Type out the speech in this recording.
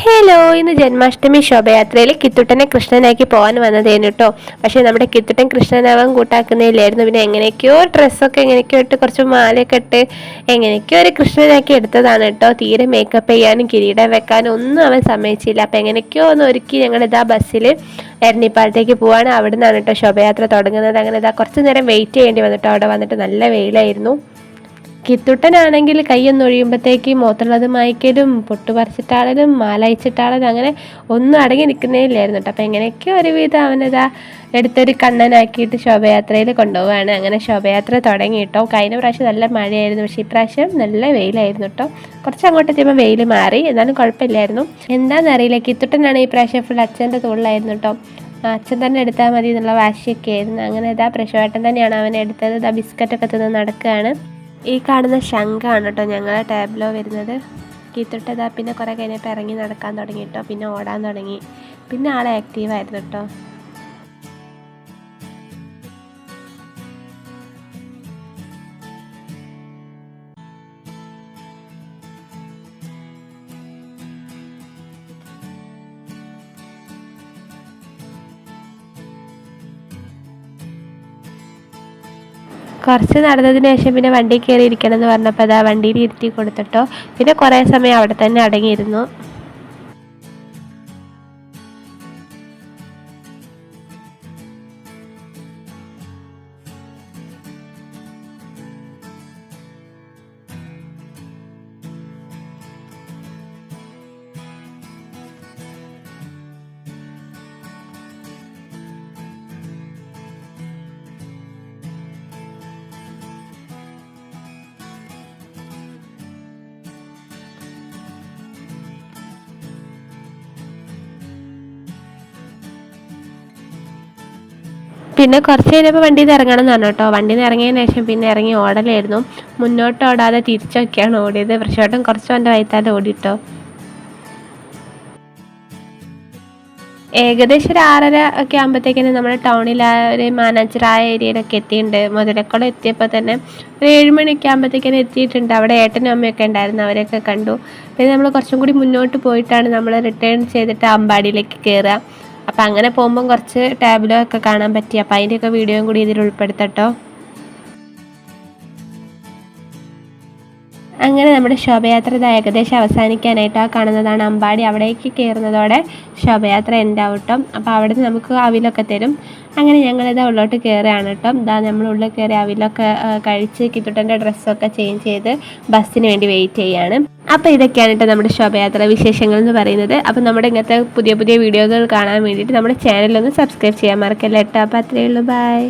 Hello, ഇന്ന് ജന്മാഷ്ടമി ശോഭയാത്രയിൽ കിത്തുട്ടനെ കൃഷ്ണനാക്കി പോകാൻ വന്നതേനു കേട്ടോ. പക്ഷേ നമ്മുടെ കിത്തുട്ടൻ കൃഷ്ണനാവാൻ കൂട്ടാക്കുന്നില്ലായിരുന്നു. പിന്നെ എങ്ങനെയൊക്കെയോ ഡ്രസ്സൊക്കെ എങ്ങനെയൊക്കെയോ ഇട്ട് കുറച്ച് മാലയൊക്കെ ഇട്ട് എങ്ങനെയൊക്കെയോ ഒരു കൃഷ്ണനാക്കി എടുത്തതാണ് കേട്ടോ. തീരെ മേക്കപ്പ് ചെയ്യാനും കിരീടം വെക്കാനും ഒന്നും അവൻ സമ്മതിച്ചില്ല. അപ്പം എങ്ങനെയൊക്കെയോ ഒന്ന് ഒരുക്കി ഞങ്ങളിതാ ബസ്സിൽ എരഞ്ഞിപ്പാലത്തേക്ക് പോവാണ്. അവിടെ നിന്നാണ് കേട്ടോ ശോഭയാത്ര തുടങ്ങുന്നത്. അങ്ങനെ ഇതാ കുറച്ച് നേരം വെയിറ്റ് ചെയ്യേണ്ടി വന്നിട്ടോ. അവിടെ വന്നിട്ട് നല്ല വെയിലായിരുന്നു. കിത്തുട്ടനാണെങ്കിൽ കൈയൊന്നൊഴിയുമ്പോഴത്തേക്ക് മുഖത്തുള്ളത് മായ്ക്കലും പൊട്ട് പറിച്ചിട്ടാളലും മാല അയച്ചിട്ടാളലും അങ്ങനെ ഒന്നും അടങ്ങി നിൽക്കുന്നേയില്ലായിരുന്നു കേട്ടോ. അപ്പം എങ്ങനെയൊക്കെയോ ഒരുവിധം അവനിതാ എടുത്തൊരു കണ്ണനാക്കിയിട്ട് ശോഭയാത്രയിൽ കൊണ്ടുപോവാണ്. അങ്ങനെ ശോഭയാത്ര തുടങ്ങി കേട്ടോ. കഴിഞ്ഞ പ്രാവശ്യം നല്ല മഴയായിരുന്നു, പക്ഷേ ഇപ്രാവശ്യം നല്ല വെയിലായിരുന്നു കേട്ടോ. കുറച്ച് അങ്ങോട്ട് എത്തിയപ്പോൾ വെയിൽ മാറി, എന്നാലും കുഴപ്പമില്ലായിരുന്നു. എന്താണെന്നറിയില്ല, കിത്തുട്ടനാണ് ഈ പ്രാവശ്യം ഫുൾ അച്ഛൻ്റെ തോളിലായിരുന്നു കേട്ടോ. അച്ഛൻ തന്നെ എടുത്താൽ മതി എന്നുള്ള വാശിയൊക്കെ ആയിരുന്നു. അങ്ങനെ ഇതാ പ്രശോഭേട്ടൻ തന്നെയാണ് അവനെ എടുത്തത്. ഇതാ ബിസ്ക്കറ്റൊക്കെ തിന്ന് നടക്കുകയാണ്. ഈ കാണുന്ന ശംഖാണ് കേട്ടോ ഞങ്ങളെ ടാബ്ലോ വരുന്നത്. കീത്തിട്ടതാ പിന്നെ കുറേ കഴിഞ്ഞപ്പോൾ ഇറങ്ങി നടക്കാൻ തുടങ്ങി കേട്ടോ. പിന്നെ ഓടാൻ തുടങ്ങി. പിന്നെ ആളെ ആക്റ്റീവായിരുന്നു കേട്ടോ. കുറച്ച് നടന്നതിന് ശേഷം പിന്നെ വണ്ടി കയറി ഇരിക്കണം എന്ന് പറഞ്ഞപ്പോൾ അതാ വണ്ടിയിൽ ഇരുത്തി കൊടുത്തിട്ടോ. പിന്നെ കുറേ സമയം അവിടെ തന്നെ അടങ്ങിയിരുന്നു. പിന്നെ കുറച്ച് കഴിഞ്ഞപ്പോൾ വണ്ടിയിൽ നിന്ന് ഇറങ്ങണം എന്ന് പറഞ്ഞു കേട്ടോ. വണ്ടിയിൽ നിന്ന് ഇറങ്ങിയതിന് ശേഷം പിന്നെ ഇറങ്ങി ഓടലായിരുന്നു. മുന്നോട്ട് ഓടാതെ തിരിച്ചൊക്കെയാണ് ഓടിയത്. പ്രശോഭൻ കുറച്ച് എൻ്റെ വൈത്താലെ ഓടിട്ടോ. ഏകദേശം ഒരു 6:30 ഒക്കെ ആകുമ്പോഴത്തേക്കിനും നമ്മുടെ ടൗണിൽ ആ ഒരു മാനാഞ്ചിറ ആ ഏരിയയിലൊക്കെ എത്തിയിട്ടുണ്ട്. മുതലക്കുളം എത്തിയപ്പോൾ തന്നെ ഒരു 7 മണിയൊക്കെ ആകുമ്പോഴത്തേക്കിനും എത്തിയിട്ടുണ്ട്. അവിടെ ഏട്ടനും അമ്മയൊക്കെ ഉണ്ടായിരുന്നു, അവരെയൊക്കെ കണ്ടു. പിന്നെ നമ്മൾ കുറച്ചും കൂടി മുന്നോട്ട് പോയിട്ടാണ് നമ്മൾ റിട്ടേൺ ചെയ്തിട്ട് അമ്പാടിയിലേക്ക് കയറുക. അപ്പം അങ്ങനെ പോകുമ്പം കുറച്ച് ടാബ്ലോ ഒക്കെ കാണാൻ പറ്റി. അപ്പം അതിൻ്റെയൊക്കെ വീഡിയോയും കൂടി ഇതിൽ ഉൾപ്പെടുത്തട്ടോ. അങ്ങനെ നമ്മുടെ ശോഭയാത്ര ഇത് ഏകദേശം അവസാനിക്കാനായിട്ട് ആ കാണുന്നതാണ് അമ്പാടി. അവിടേക്ക് കയറുന്നതോടെ ശോഭയാത്ര ഉണ്ടാവും കേട്ടോ. അപ്പോൾ അവിടെ നിന്ന് നമുക്ക് അവിലൊക്കെ തരും. അങ്ങനെ ഞങ്ങളിത് ഉള്ളോട്ട് കയറുകയാണ് കേട്ടോ. ഇതാ നമ്മൾ ഉള്ളിൽ കയറി അവിലൊക്കെ കഴിച്ച് കിത്തുട്ടൻ്റെ ഡ്രസ്സൊക്കെ ചേഞ്ച് ചെയ്ത് ബസ്സിന് വേണ്ടി വെയിറ്റ് ചെയ്യാണ്. അപ്പോൾ ഇതൊക്കെയാണ് കേട്ടോ നമ്മുടെ ശോഭയാത്ര വിശേഷങ്ങൾ എന്ന് പറയുന്നത്. അപ്പോൾ നമ്മുടെ ഇങ്ങനത്തെ പുതിയ പുതിയ വീഡിയോകൾ കാണാൻ വേണ്ടിയിട്ട് നമ്മുടെ ചാനലൊന്ന് സബ്സ്ക്രൈബ് ചെയ്യാൻ മറക്കല്ല കേട്ടോ. അപ്പോൾ അത്രയേ ഉള്ളൂ, ബൈ.